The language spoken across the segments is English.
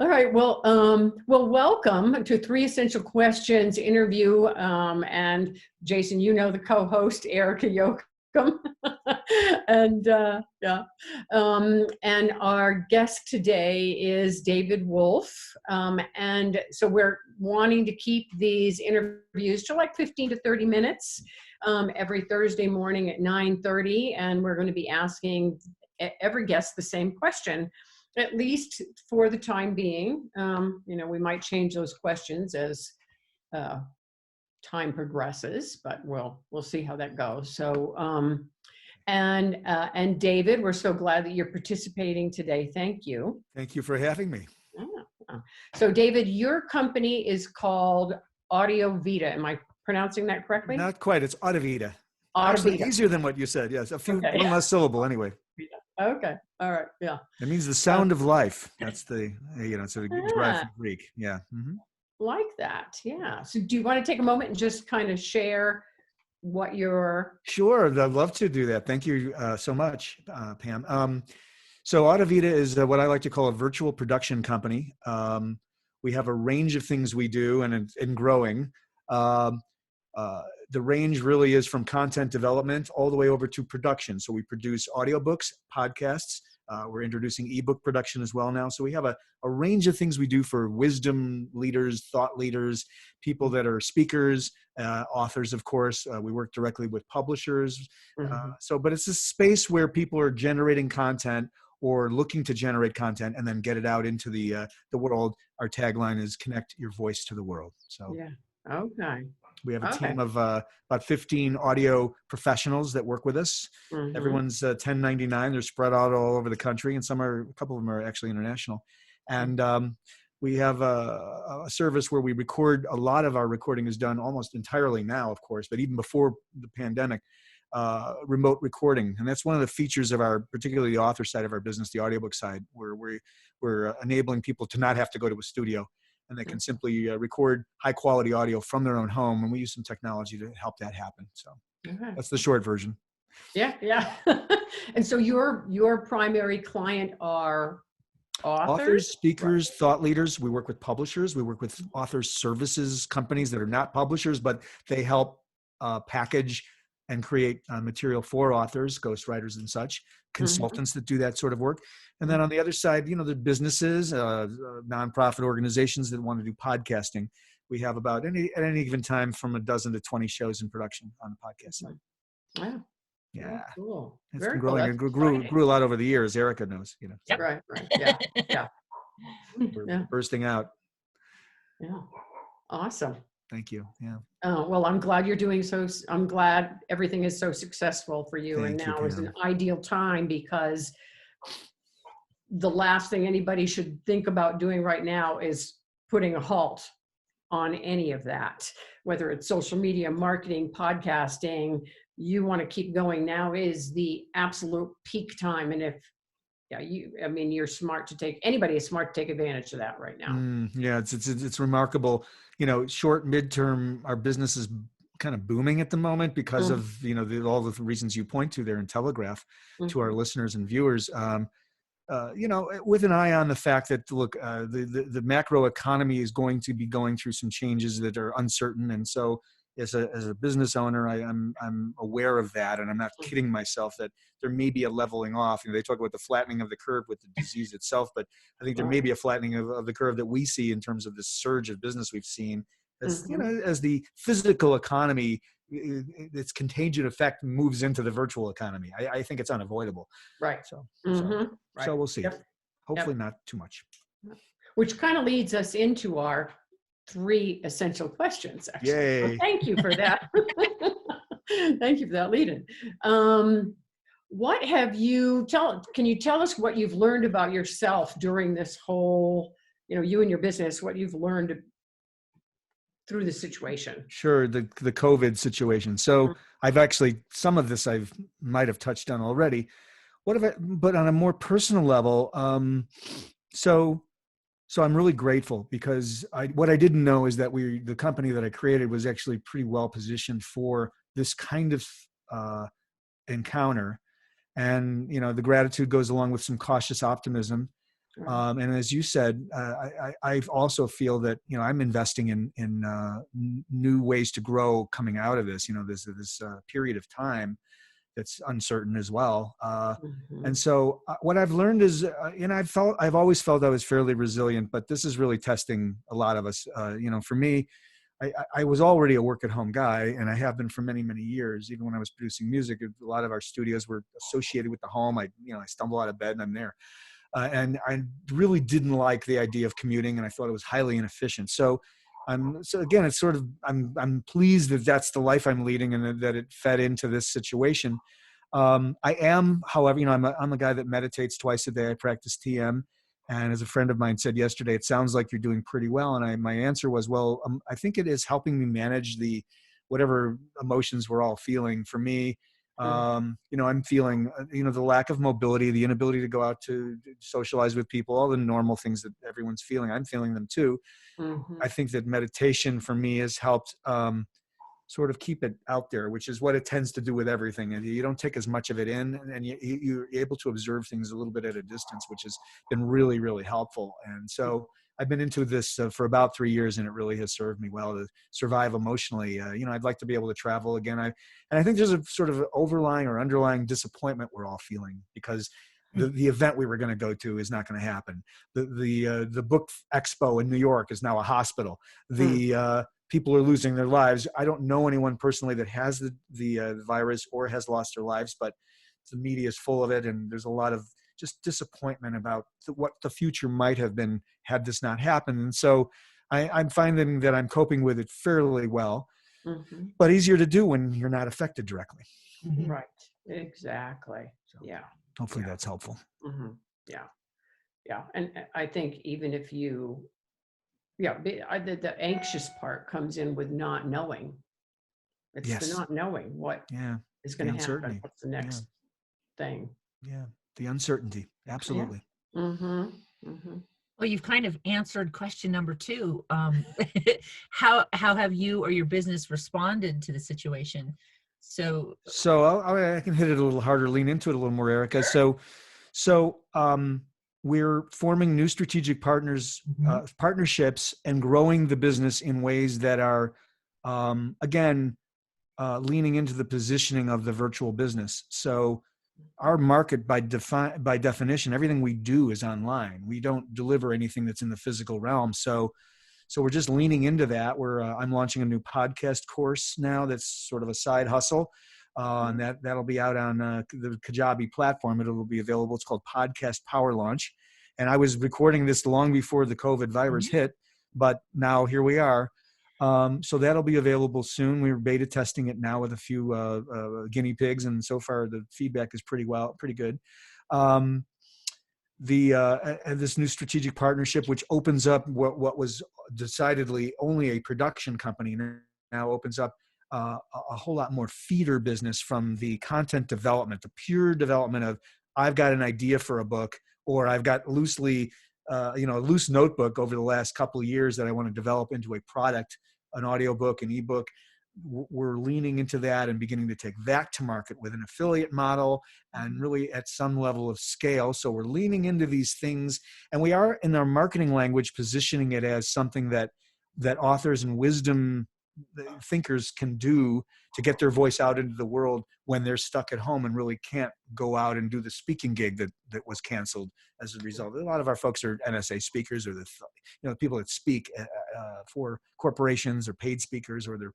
All right. Well, welcome to Three Essential Questions interview. And Jason, you know the co-host, Erica Yoakum. And and our guest today is David Wolf. And so we're wanting to keep these interviews to like 15 to 30 minutes every Thursday morning at 9:30. And we're going to be asking every guest the same question, at least for the time being. We might change those questions as time progresses, but we'll see how that goes. So, and David, we're so glad that you're participating today. Thank you. Thank you for having me. So, David, your company is called Audio Vita. Am I pronouncing that correctly? Not quite. It's Audivita. Actually, easier than what you said. Yes, one less syllable anyway. Okay. All right. Yeah. It means the sound of life. That's the, sort of derived from Greek. Yeah. Mm-hmm. Like that. Yeah. So do you want to take a moment and just kind of share what your... Sure. I'd love to do that. Thank you so much, Pam. So Audivita is what I like to call a virtual production company. We have a range of things we do and growing. The range really is from content development all the way over to production. So we produce audiobooks, podcasts. We're introducing ebook production as well now. So we have a range of things we do for wisdom leaders, thought leaders, people that are speakers, authors, of course. We work directly with publishers. But it's a space where people are generating content or looking to generate content and then get it out into the world. Our tagline is connect your voice to the world. So yeah. Okay. We have a team of about 15 audio professionals that work with us. Everyone's 1099. They're spread out all over the country, and a couple of them are actually international. And we have a service where we record. A lot of our recording is done almost entirely now, of course, but even before the pandemic, remote recording. And that's one of the features of particularly the author side of our business, the audiobook side, where we're enabling people to not have to go to a studio. And they can simply record high quality audio from their own home. And we use some technology to help that happen. So that's the short version. Yeah. Yeah. And so your primary client are authors, speakers, thought leaders. We work with publishers. We work with author services companies that are not publishers, but they help package and create material for authors, ghostwriters and such, consultants that do that sort of work. And then on the other side, the businesses, nonprofit organizations that want to do podcasting. We have about at any given time from 12 to 20 shows in production on the podcast side. Wow. Yeah. Oh, cool. It's been growing. It grew a lot over the years. Erica knows, Yep. Right. Yeah. Yeah. We're bursting out. Yeah. Awesome. Thank you. Yeah. Well, I'm glad you're doing so. I'm glad everything is so successful for you. Thank and now you, is an ideal time, because the last thing anybody should think about doing right now is putting a halt on any of that, whether it's social media, marketing, podcasting. You want to keep going. Now is the absolute peak time. And you're smart to anybody is smart to take advantage of that right now. Yeah, it's remarkable. Short, midterm, our business is kind of booming at the moment because of, all the reasons you point to there in Telegraph to our listeners and viewers. With an eye on the fact that, look, the macro economy is going to be going through some changes that are uncertain. And so as a business owner, I'm aware of that. And I'm not kidding myself that there may be a leveling off. They talk about the flattening of the curve with the disease itself, but I think there may be a flattening of the curve that we see in terms of the surge of business we've seen as, as the physical economy, its contagion effect moves into the virtual economy. I think it's unavoidable. Right. So Right. So we'll see. Yep. Hopefully not too much. Which kind of leads us into our 3 essential questions, actually. Yay. So thank you for that. Thank you for that lead-in. Can you tell us what you've learned about yourself during this whole, you and your business, what you've learned through the situation? Sure, the COVID situation. So I've actually, some of this I might have touched on already. But on a more personal level, so I'm really grateful because what I didn't know is that the company that I created was actually pretty well positioned for this kind of encounter. And, the gratitude goes along with some cautious optimism. Right. And as you said, I also feel that, I'm investing in new ways to grow coming out of this, this period of time that's uncertain as well. And Mhm. so what I've learned is, and I've always felt I was fairly resilient, but this is really testing a lot of us. For me, I was already a work at home guy, and I have been for many, many years. Even when I was producing music, a lot of our studios were associated with the home. I stumble out of bed and I'm there. And I really didn't like the idea of commuting, and I thought it was highly inefficient. So again, it's sort of, I'm pleased that that's the life I'm leading, and that it fed into this situation. I am, however, I'm a guy that meditates twice a day. I practice TM. And as a friend of mine said yesterday, it sounds like you're doing pretty well. And my answer was, well, I think it is helping me manage whatever emotions we're all feeling. For me, Mhm. I'm feeling, the lack of mobility, the inability to go out to socialize with people, all the normal things that everyone's feeling. I'm feeling them too. I Mhm. think that meditation for me has helped, sort of keep it out there, which is what it tends to do with everything. And you don't take as much of it in, and you're able to observe things a little bit at a distance, which has been really, really helpful. And so I've been into this for about 3 years, and it really has served me well to survive emotionally. I'd like to be able to travel again. And I think there's a sort of overlying or underlying disappointment we're all feeling, because the event we were going to go to is not going to happen. The book expo in New York is now a hospital. Mhm. The people are losing their lives. I don't know anyone personally that has the virus or has lost their lives, but the media is full of it, and there's a lot of just disappointment about what the future might have been had this not happened. And so I'm finding that I'm coping with it fairly well, Mhm. but easier to do when you're not affected directly. Mhm. Right. Exactly. So Yeah. hopefully Yeah. that's helpful. Mhm. Yeah. Yeah. And I think even if you, yeah, the anxious part comes in with not knowing. It's the Yes. not knowing what Yeah. is The going to happen. uncertainty. What's the Yeah. next thing? Yeah. The uncertainty. Yeah. Absolutely. Mm-hmm. Mm-hmm. Well, you've kind of answered question number two. How have you or your business responded to the situation? So, So I can hit it a little harder, lean into it a little more, Erica. So we're forming new strategic Mhm. partnerships, and growing the business in ways that are, again, leaning into the positioning of the virtual business. So our market, by definition, everything we do is online. We don't deliver anything that's in the physical realm. So we're just leaning into that. I'm launching a new podcast course now that's sort of a side hustle, and that'll be out on the Kajabi platform. It'll be available. It's called Podcast Power Launch, and I was recording this long before the COVID virus Mhm. hit, but now here we are. So that'll be available soon. We're beta testing it now with a few guinea pigs, and so far the feedback is pretty good. Um, this new strategic partnership, which opens up what was decidedly only a production company, now opens up a whole lot more feeder business from the content development, the pure development of, I've got an idea for a book, or I've got a loose notebook over the last couple of years that I want to develop into a product, an audiobook, an ebook. We're leaning into that and beginning to take that to market with an affiliate model, and really at some level of scale. So we're leaning into these things, and we are, in our marketing language, positioning it as something that authors and wisdom thinkers can do to get their voice out into the world when they're stuck at home and really can't go out and do the speaking gig that was canceled as a result. A lot of our folks are NSA speakers, or people that speak for corporations, or paid speakers, or they're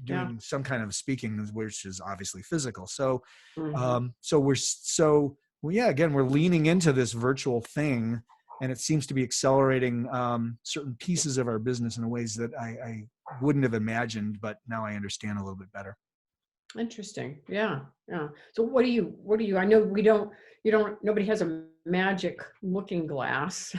Yeah. doing some kind of speaking, which is obviously physical. So Mm-hmm. yeah, again, we're leaning into this virtual thing, and it seems to be accelerating certain pieces of our business in ways that I wouldn't have imagined, but now I understand a little bit better. Interesting. Yeah. Yeah. So I know nobody has a magic looking glass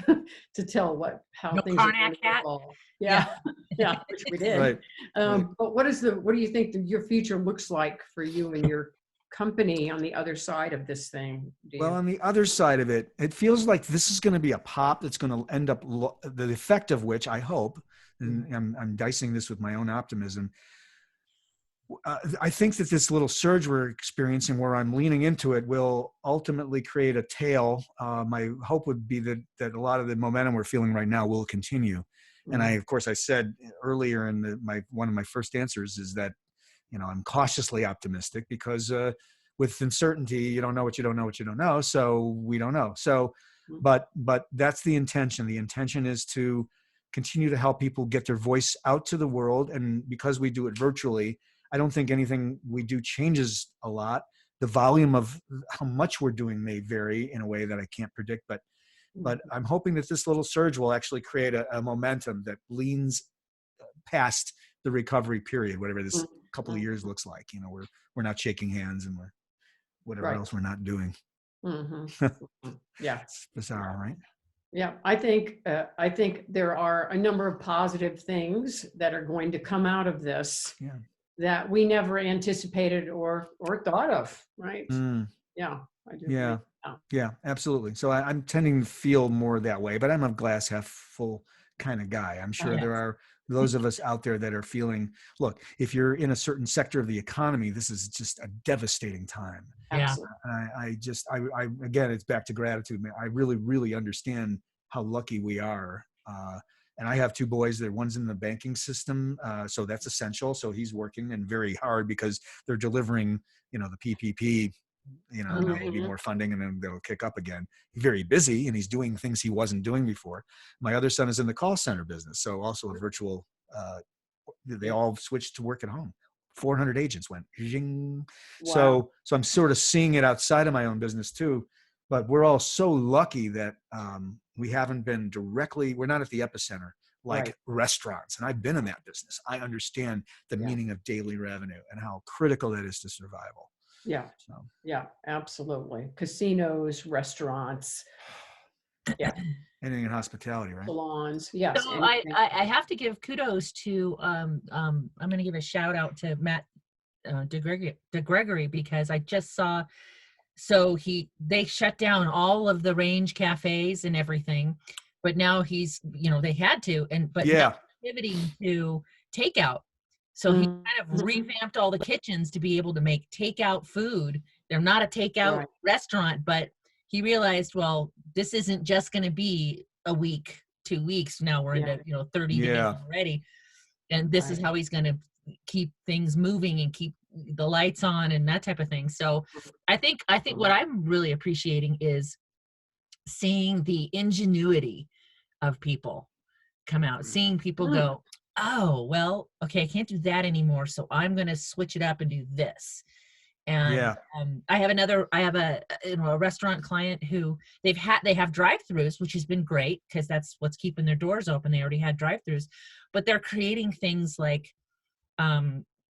to tell how no things are going Karnak to hat. evolve. Yeah. Yeah. Yeah. Which we did. Right. Right. But what do you think that your future looks like for you and your company on the other side of this thing? Do Well, you? on the other side of it, it feels like this is going to be a pop that's going to end up, the effect of which I hope, and I'm dicing this with my own optimism, I think that this little surge we're experiencing, where I'm leaning into it, will ultimately create a tail. My hope would be that a lot of the momentum we're feeling right now will continue. And of course, I said earlier in one of my first answers is that, I'm cautiously optimistic because with uncertainty, you don't know what you don't know what you don't know. So we don't know. So, but that's the intention. The intention is to continue to help people get their voice out to the world. And because we do it virtually, I don't think anything we do changes a lot. The volume of how much we're doing may vary in a way that I can't predict, but I'm hoping that this little surge will actually create a momentum that leans past the recovery period, whatever this couple of years looks like. We're not shaking hands and we're whatever else we're not doing. Yeah. It's bizarre, right? Yeah, I think there are a number of positive things that are going to come out of this that we never anticipated or thought of, right? Yeah, I do. Yeah. Yeah, absolutely. So I'm tending to feel more that way, but I'm a glass half full kind of guy. I'm sure there are those of us out there that are feeling, look, if you're in a certain sector of the economy, this is just a devastating time. Yeah. I again, it's back to gratitude, man. I really, really understand how lucky we are. And I have two boys. One's in the banking system, so that's essential. So he's working and very hard because they're delivering, the PPP. Now there'll be more funding, and then they'll kick up again. He's very busy, and he's doing things he wasn't doing before. My other son is in the call center business, so also a virtual. They all switched to work at home. 400 agents went. Zing. Wow. So I'm sort of seeing it outside of my own business too. But we're all so lucky that we haven't been directly. We're not at the epicenter like restaurants, and I've been in that business. I understand the meaning of daily revenue and how critical that is to survival. Yeah. So. Yeah, absolutely. Casinos, restaurants. Yeah. Anything in hospitality, right? Salons. Yes. So I have to give kudos to, I'm going to give a shout out to Matt DeGregory because I just saw, they shut down all of the Range cafes and everything, but now they had to, but pivoting to takeout. So he kind of revamped all the kitchens to be able to make takeout food. They're not a takeout restaurant, but he realized, well, this isn't just going to be a week, 2 weeks. Now we're into 30 days already, and this is how he's going to keep things moving and keep the lights on and that type of thing. So I think what I'm really appreciating is seeing the ingenuity of people come out, seeing people go, oh, well, okay, I can't do that anymore. So I'm going to switch it up and do this. And I have a restaurant client who they have drive-throughs, which has been great because that's what's keeping their doors open. They already had drive-throughs, but they're creating things like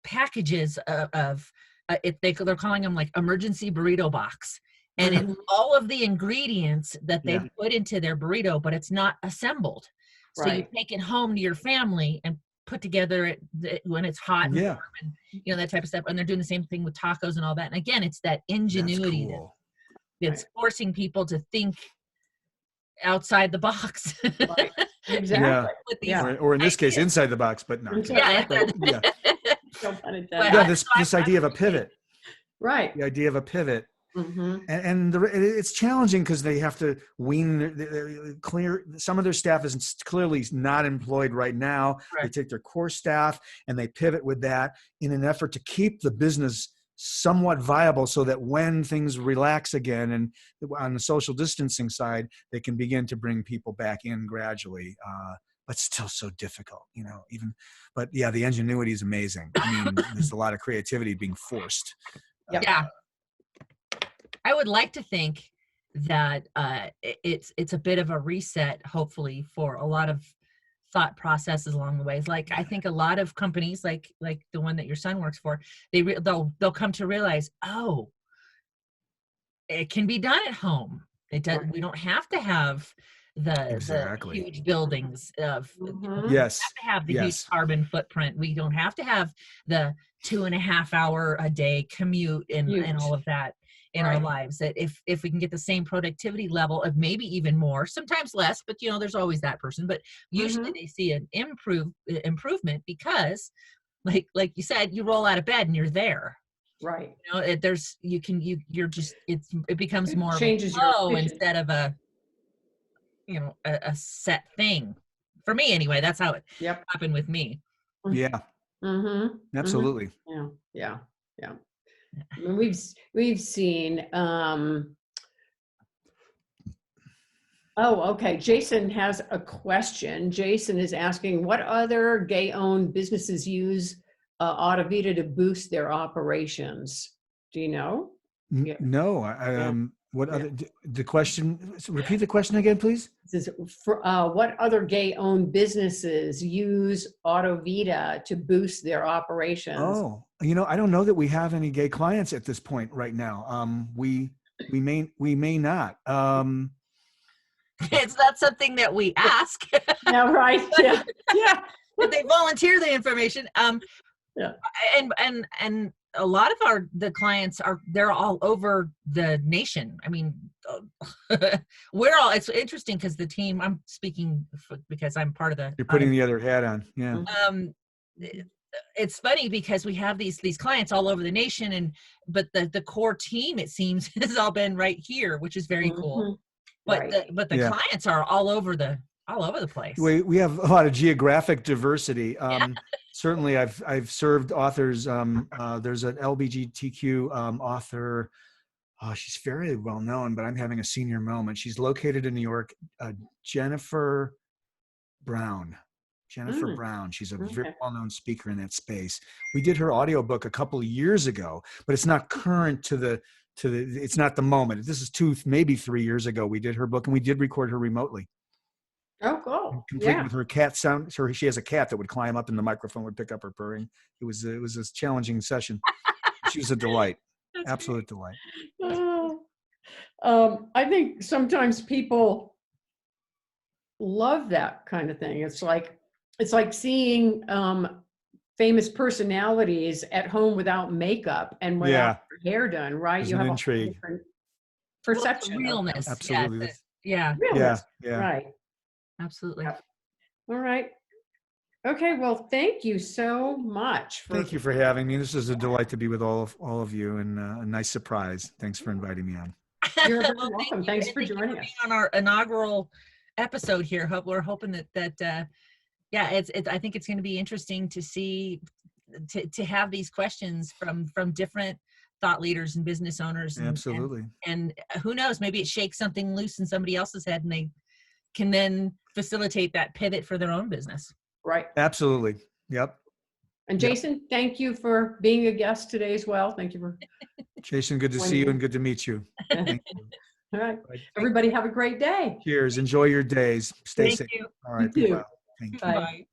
packages they're calling them like emergency burrito box. And it's all of the ingredients that they put into their burrito, but it's not assembled. So you take it home to your family and put together when it's hot and warm and that type of stuff. And they're doing the same thing with tacos and all that. And again, it's that ingenuity that's forcing people to think outside the box. Exactly. Or in this case, inside the box, but not. This idea of a pivot. Right. The idea of a pivot. And it's challenging because they have to clear. Some of their staff is clearly not employed right now. They take their core staff and they pivot with that in an effort to keep the business somewhat viable so that when things relax again and on the social distancing side, they can begin to bring people back in gradually. But still so difficult, but the ingenuity is amazing. I mean, there's a lot of creativity being forced. I would like to think that it's a bit of a reset, hopefully, for a lot of thought processes along the ways. Like I think a lot of companies, like the one that your son works for, they'll come to realize, oh, it can be done at home. It does. We don't have to have the huge buildings of. We don't have to have the huge carbon footprint. We don't have to have the 2.5 hour a day commute and all of that in our lives. That if we can get the same productivity level of maybe even more, sometimes less, but there's always that person, but usually they see an improvement because like you said, you roll out of bed and you're there. Right. You know, it becomes It more changes of a your flow efficiency. instead of a set thing. For me anyway, that's how it Yep. happened with me. Yeah, Mm-hmm. absolutely. Yeah. Yeah. Yeah. I mean, we've seen, oh, okay. Jason has a question. Jason is asking, what other gay-owned businesses use Audivita to boost their operations? Do you know? Yeah. No, Yeah. what Yeah. other, the question, repeat the question again, please. This is for, what other gay-owned businesses use Audivita to boost their operations? Oh, I don't know that we have any gay clients at this point right now. We may not. It's not something that we ask. Yeah, right. Yeah. Yeah. If they volunteer the information. Yeah. And a lot of the clients they're all over the nation. I mean, it's interesting because the team, I'm speaking because I'm part of the. You're putting the other hat on. Yeah. It's funny because we have these clients all over the nation, but the core team, it seems, has all been right here, which is very cool. But the clients are all over the place. We have a lot of geographic diversity. Certainly, I've served authors. There's an LGBTQ author. She's very well known, but I'm having a senior moment. She's located in New York. Jennifer Brown. Brown. She's a very well-known speaker in that space. We did her audiobook a couple of years ago, but it's not current it's not the moment. This is maybe 3 years ago. We did her book and we did record her remotely. Oh, cool. Complete with her cat sound. So she has a cat that would climb up and the microphone would pick up her purring. It was a challenging session. She was a delight. Absolute delight. I think sometimes people love that kind of thing. It's like seeing famous personalities at home without makeup and without their hair done, right? There's you have intrigue. a different perception. Realness. Absolutely. Yeah. Realness. Yeah. Right. Absolutely. All right. Okay. Well, thank you so much. Thank you for having me. This is a delight to be with all of you, and a nice surprise. Thanks for inviting me on. You're very welcome. Thanks for joining us on our inaugural episode here. We're hoping that I think it's going to be interesting to see to have these questions from different thought leaders and business owners. Absolutely. And who knows, maybe it shakes something loose in somebody else's head and they can then facilitate that pivot for their own business. Right. Absolutely. Yep. And Jason, thank you for being a guest today as well. Thank you for. Jason, good to see you and good to meet you. Thank you. All right. Everybody have a great day. Cheers. Enjoy your days. Stay safe. You. All right. You Be well. Thank you. Bye. Bye.